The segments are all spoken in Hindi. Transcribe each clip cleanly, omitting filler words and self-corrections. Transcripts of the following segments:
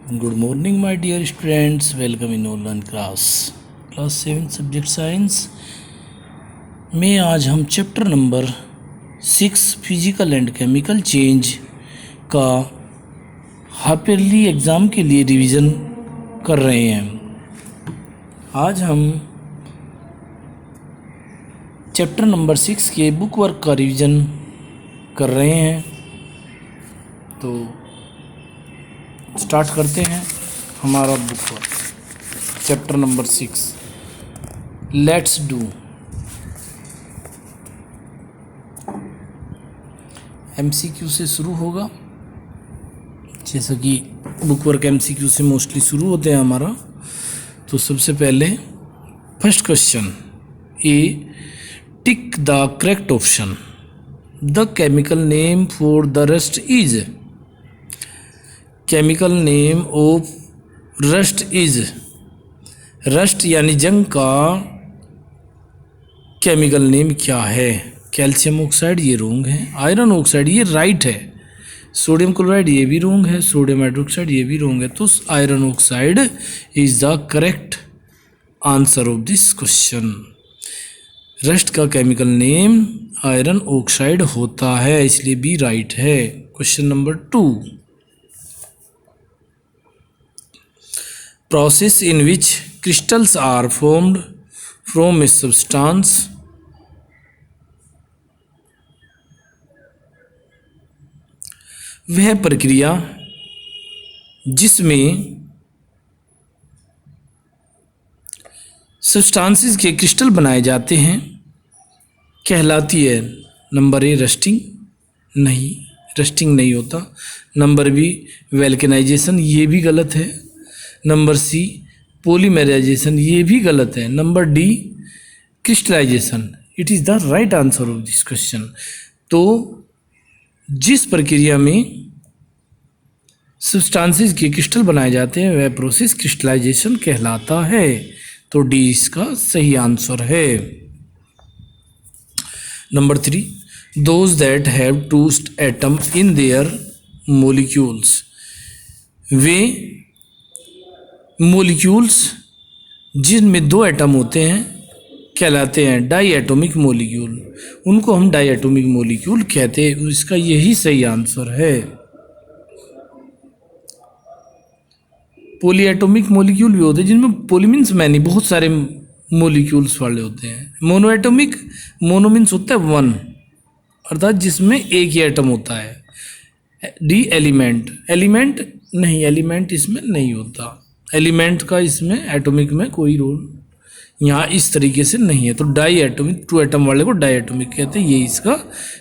Good morning, my dear students. Welcome in online class 7 subject science में आज हम chapter number 6 physical and chemical change का हाफ-ईयरली एग्ज़ाम के लिए रिवीजन कर रहे हैं। आज हम चैप्टर नंबर 6 के बुक वर्क का रिवीजन कर रहे हैं। तो स्टार्ट करते हैं हमारा book work. Chapter number 6 let's do. MCQ से शुरू होगा, जैसा कि बुक वर्क एमसीक्यू से मोस्टली शुरू होते हैं हमारा। तो सबसे पहले first question A, tick the correct option. The chemical name for the rust is. Chemical name of rust is. Rust यानी जंग का केमिकल नेम क्या है? कैल्शियम ऑक्साइड, ये रोंग है। आयरन ऑक्साइड, ये राइट है। सोडियम क्लोराइड, ये भी रोंग है। सोडियम हाइड्रोक्साइड, ये भी रोंग है। तो iron oxide is the correct answer of this question. Rust का केमिकल नेम आयरन ऑक्साइड होता है, इसलिए भी राइट है। Question number 2, process in which crystals are formed from a substance वह प्रक्रिया जिसमें सब्सटेंसेस के क्रिस्टल बनाए जाते हैं कहलाती है। नंबर ए रस्टिंग, नहीं, रस्टिंग नहीं होता। नंबर बी वैल्केनाइजेशन, ये भी गलत है। नंबर सी पॉलीमराइजेशन, ये भी गलत है। Number D crystallization. It is the right answer of this question. तो जिस प्रक्रिया में सब्सटेंसेस के क्रिस्टल बनाए जाते हैं वह प्रोसेस क्रिस्टलाइजेशन कहलाता है। तो डी इसका सही आंसर है। Number 3, those that have two atom in their molecules. वे मोलिक्यूल्स जिनमें 2 एटम होते हैं कहलाते हैं डाई एटोमिक मोलिक्यूल। उनको हम डाई एटोमिक मोलिक्यूल कहते हैं। इसका यही सही आंसर है। पॉली एटोमिक मोलिक्यूल भी होते हैं जिनमें पॉली मीन्स मैनी, बहुत सारे मोलिक्यूल्स वाले होते हैं। मोनो एटोमिक, मोनो मीन्स होता है 1, अर्थात जिसमें एक ही एटम होता है। डी एलिमेंट, एलिमेंट नहीं, एलिमेंट इसमें नहीं होता। एलिमेंट का इसमें एटॉमिक में कोई रोल यहाँ इस तरीके से नहीं है। तो डाई एटॉमिक, 2 एटम वाले को डाई एटॉमिक कहते हैं। ये इसका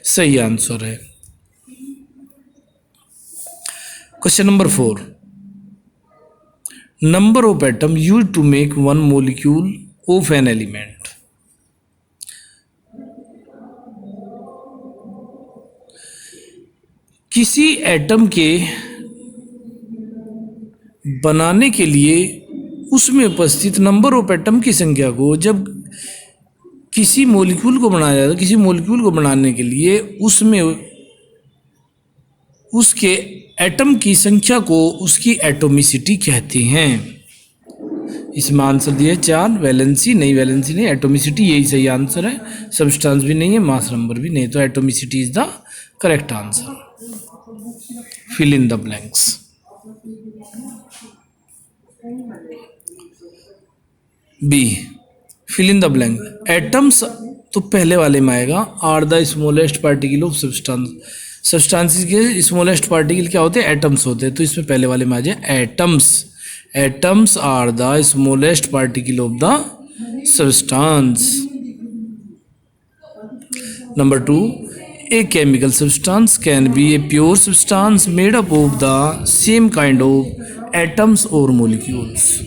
सही आंसर है। Question number 4, number of atom use to make 1 molecule of an element. किसी एटम के बनाने के लिए उसमें उपस्थित नंबर ऑफ एटम की संख्या को, जब किसी मॉलिक्यूल को बनाया जाता है, किसी मॉलिक्यूल को बनाने के लिए उसमें उसके एटम की संख्या को उसकी एटोमिसिटी कहते हैं। इसमें आंसर दिया 4। वैलेंसी नहीं, वैलेंसी नहीं, एटोमिसिटी यही सही आंसर है। सब्सटेंस भी नहीं है, मास नंबर भी नहीं। तो atomicity is the correct answer. Fill in the blanks. B, fill in the blank. Atoms तो पहले वाले में आएगा। Are the smallest particle of substance. Substances के स्मॉलेस्ट पार्टिकल क्या होते हैं? एटम्स होते हैं। तो इसमें पहले वाले में आ जाए atoms. Atoms are the smallest particle of the substance. Number 2, a chemical substance can be a pure substance made up of the same kind of atoms और मोलिक्यूल्स।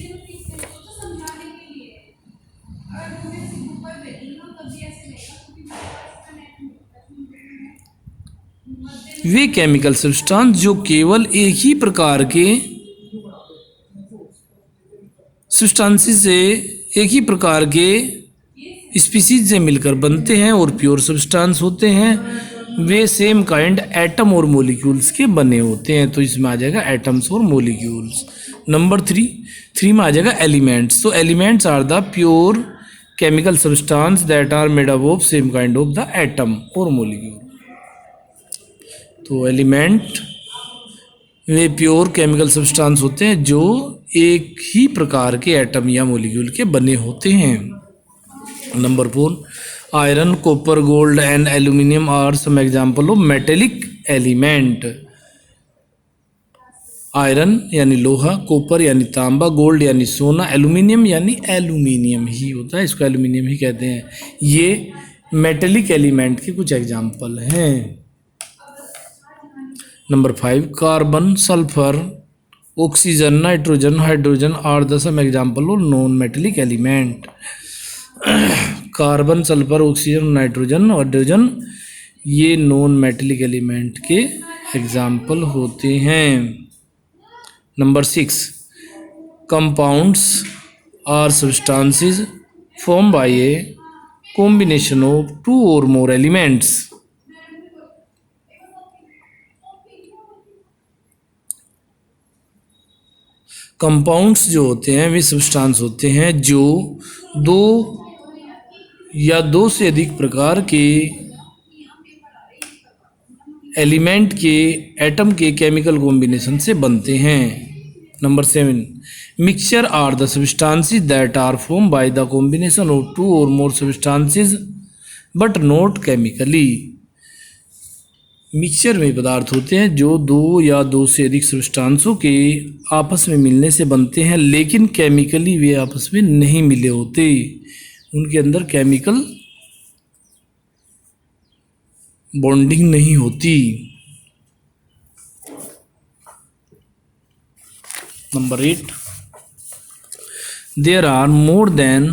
वे केमिकल सब्सटेंस जो केवल एक ही प्रकार के सब्सटेंसेस से, एक ही प्रकार के स्पीसीज से मिलकर बनते हैं और प्योर सब्सटेंस होते हैं। वे सेम काइंड एटम और मोलिक्यूल्स के बने होते हैं। तो इसमें आ जाएगा एटम्स और मोलिक्यूल्स। नंबर थ्री में आ जाएगा एलिमेंट्स। तो elements are the pure chemical substance that are made up of same kind of the atom और मोलिक्यूल। तो एलिमेंट वे प्योर केमिकल सब्सटेंस होते हैं जो एक ही प्रकार के एटम या मोलिक्यूल के बने होते हैं। Number 4, iron, copper, gold and aluminium are some example of metallic element. Iron यानी लोहा, कॉपर यानी तांबा, गोल्ड यानी सोना, एल्यूमिनियम यानी एल्यूमिनियम ही होता है, इसको एल्यूमिनियम ही कहते हैं। ये मेटेलिक एलिमेंट के कुछ एग्जाम्पल हैं। Number 5, carbon, sulphur, oxygen, nitrogen, hydrogen are the some example of non metallic element. Carbon, sulphur, oxygen, nitrogen, hydrogen ये नॉन मेटेलिक एलिमेंट के एग्जाम्पल होते हैं। Number 6, compounds are substances form by a combination of 2 और मोर एलिमेंट्स। कंपाउंड्स जो होते हैं वे सब्सटेंस होते हैं जो 2 या 2 से अधिक प्रकार के एलिमेंट के एटम के केमिकल कॉम्बिनेशन से बनते हैं। Number 7, mixture are the substances that are form by the combination of 2 और more substances but not chemically. Mixture में पदार्थ होते हैं जो 2 या 2 से अधिक सब्सटेंसों के आपस में मिलने से बनते हैं, लेकिन केमिकली वे आपस में नहीं मिले होते, उनके अंदर केमिकल बॉन्डिंग नहीं होती। Number 8, there are more than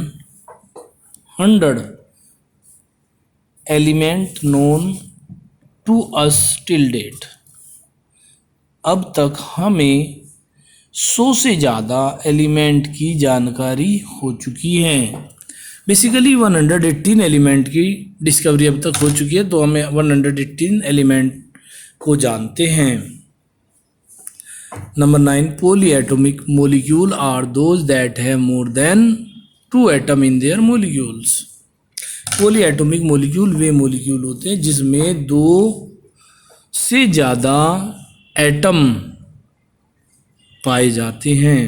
100 element known to us till date. अब तक हमें 100 से ज़्यादा एलिमेंट की जानकारी हो चुकी है। बेसिकली 118 एलिमेंट की डिस्कवरी अब तक हो चुकी है, तो हमें 118 एलिमेंट को जानते हैं। Number 9, poly atomic molecule are those that have more than 2 atom in their molecules. Poly atomic molecule वे मोलिक्यूल होते हैं जिसमें 2 से ज़्यादा एटम पाए जाते हैं,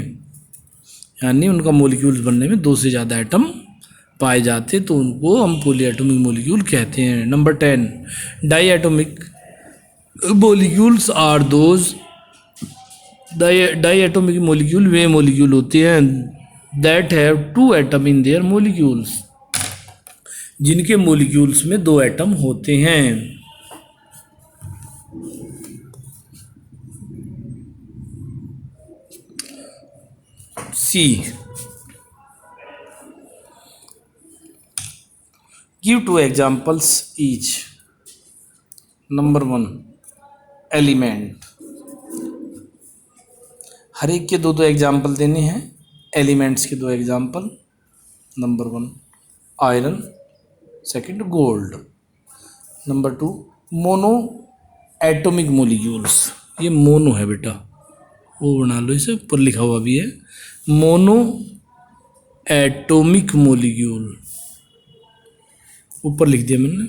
यानी उनका मोलिक्यूल्स बनने में 2 से ज़्यादा एटम पाए जाते, तो उनको हम पॉली एटॉमिक मोलिक्यूल कहते हैं। Number 10, diatomic molecules are those diatomic molecule वे मोलिक्यूल होते हैं that have 2 atom in their molecules, जिनके मोलिक्यूल्स में 2 एटम होते हैं। See, give 2 examples each. Number 1, element, हर एक के 2 एग्जाम्पल देने हैं, एलिमेंट्स के 2 example. Number 1, iron, second gold. Number 2, monoatomic molecules, ये मोनो है बेटा, वो बना लो, इसे ऊपर लिखा हुआ भी है, मोनो एटॉमिक मोलिक्यूल ऊपर लिख दिया मैंने।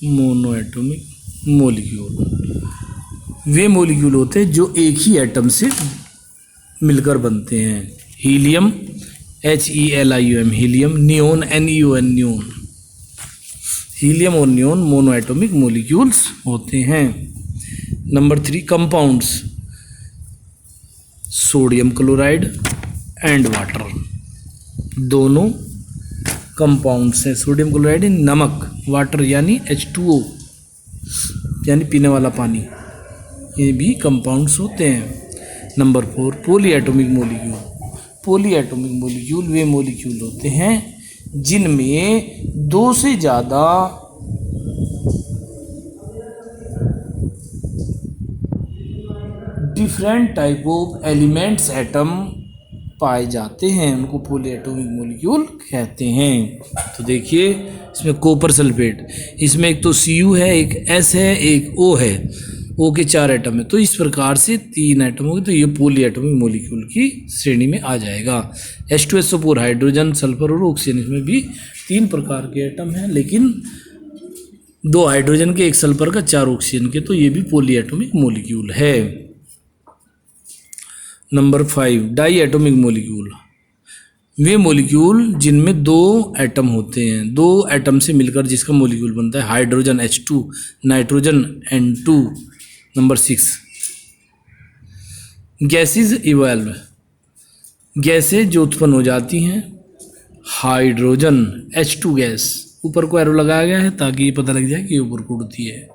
मोनो एटॉमिक मोलिक्यूल वे मोलिक्यूल होते हैं जो एक ही एटम से मिलकर बनते हैं। Helium, HELIUM helium, neon, NEON neon. Helium और नियोन मोनो एटॉमिक मोलिक्यूल्स होते हैं। Number 3, compounds, sodium chloride and water, दोनों कंपाउंड्स हैं। सोडियम क्लोराइड नमक, वाटर यानी H2O यानी पीने वाला पानी, ये भी कंपाउंड्स होते हैं। Number 4, poly atomic molecule, poly atomic molecule वे मोलिक्यूल होते हैं जिनमें 2 से ज़्यादा different type of elements atom पाए जाते हैं, उनको पॉलीएटॉमिक मॉलिक्यूल कहते हैं। तो देखिए इसमें कॉपर सल्फेट, इसमें एक तो Cu है, एक S है, एक O है, O के 4 एटम है, तो इस प्रकार से 3 एटम होंगे, तो ये पॉलीएटॉमिक मॉलिक्यूल की श्रेणी में आ जाएगा। H2SO4 हाइड्रोजन, सल्फर और ऑक्सीजन, इसमें भी 3 प्रकार के एटम हैं, लेकिन 2 हाइड्रोजन के, 1 सल्फर का, 4 ऑक्सीजन के, तो ये भी पॉलीएटॉमिक मॉलिक्यूल है। नंबर 5 डाई एटॉमिक मॉलिक्यूल, वे मॉलिक्यूल जिनमें 2 एटम होते हैं, 2 एटम से मिलकर जिसका मॉलिक्यूल बनता है, hydrogen H2, nitrogen N2। Number 6 gases evolve, गैसें जो उत्पन्न हो जाती हैं, हाइड्रोजन H2 गैस, ऊपर को एरो लगाया गया है ताकि ये पता लग जाए कि ये ऊपर को उड़ती है।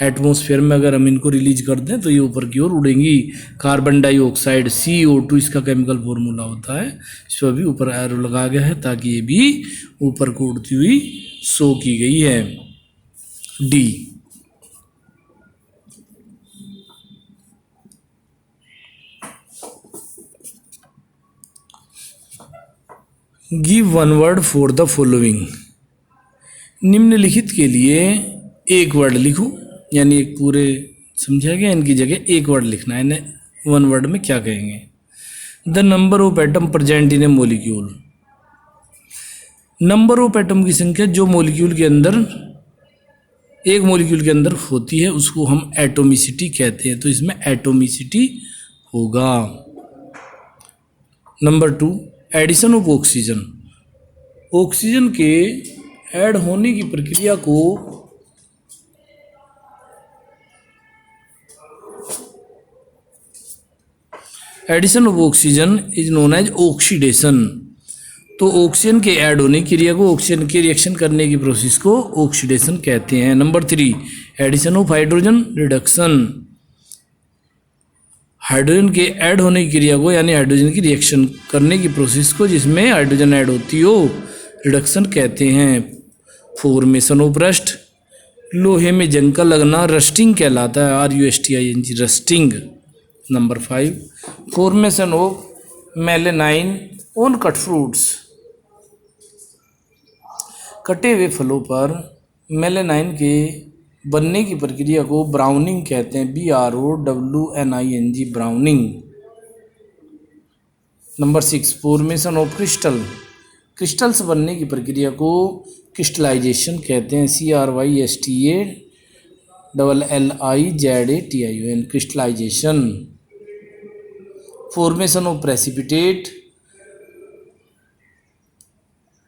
एटमॉस्फेयर में अगर हम इनको रिलीज कर दें तो ये ऊपर की ओर उड़ेंगी। कार्बन डाइऑक्साइड CO2 इसका केमिकल फॉर्मूला होता है, इस पर भी ऊपर एरो लगाया गया है ताकि ये भी ऊपर को उड़ती हुई शो की गई है। D give one word for the following, निम्नलिखित के लिए एक वर्ड लिखो, यानी एक पूरे समझा गया, इनकी जगह एक वर्ड लिखना है। इन्हें 1 वर्ड में क्या कहेंगे? The number of atom present in A molecule, number of atom की संख्या जो मॉलिक्यूल के अंदर, एक मॉलिक्यूल के अंदर होती है, उसको हम एटोमिसिटी कहते हैं, तो इसमें एटोमिसिटी होगा। Number 2 addition of oxygen, oxygen के ऐड होने की प्रक्रिया को addition of oxygen is known as oxidation, तो ऑक्सीजन के ऐड होने की क्रिया को, ऑक्सीजन के रिएक्शन करने की प्रोसेस को ऑक्सीडेशन कहते हैं। Number 3 addition of hydrogen reduction, hydrogen के ऐड होने की क्रिया को, यानी हाइड्रोजन की रिएक्शन करने की प्रोसेस को जिसमें हाइड्रोजन ऐड होती हो, रिडक्शन कहते हैं। फॉर्मेशन ऑफ रस्ट, लोहे में जंग का लगना रस्टिंग कहलाता है, RUSTING rusting. Number 5 formation of melanin on cut fruits, कटे हुए फलों पर मेलेनाइन के बनने की प्रक्रिया को ब्राउनिंग कहते हैं, BROWNING browning. Number 6 formation of crystal, crystals बनने की प्रक्रिया को क्रिस्टलाइजेशन कहते हैं, CRYSTALLIZATION crystallization. Formation of precipitate,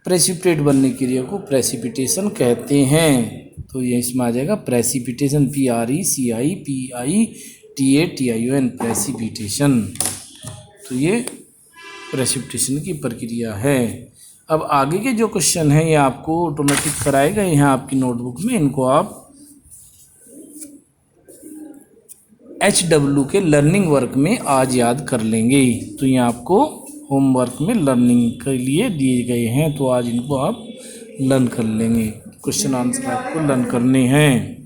precipitate बनने की क्रिया को प्रेसिपिटेशन कहते हैं, तो ये इसमें आ जाएगा प्रेसिपिटेशन, PRECIPITATION प्रेसिपिटेशन, तो ये प्रेसिपिटेशन की प्रक्रिया है। अब आगे के जो क्वेश्चन हैं ये आपको ऑटोमेटिक कराएगा यहाँ आपकी नोटबुक में, इनको आप HW के लर्निंग वर्क में आज याद कर लेंगे, तो ये आपको होमवर्क में लर्निंग के लिए दिए गए हैं, तो आज इनको आप लर्न कर लेंगे, क्वेश्चन आंसर आपको लर्न करने हैं।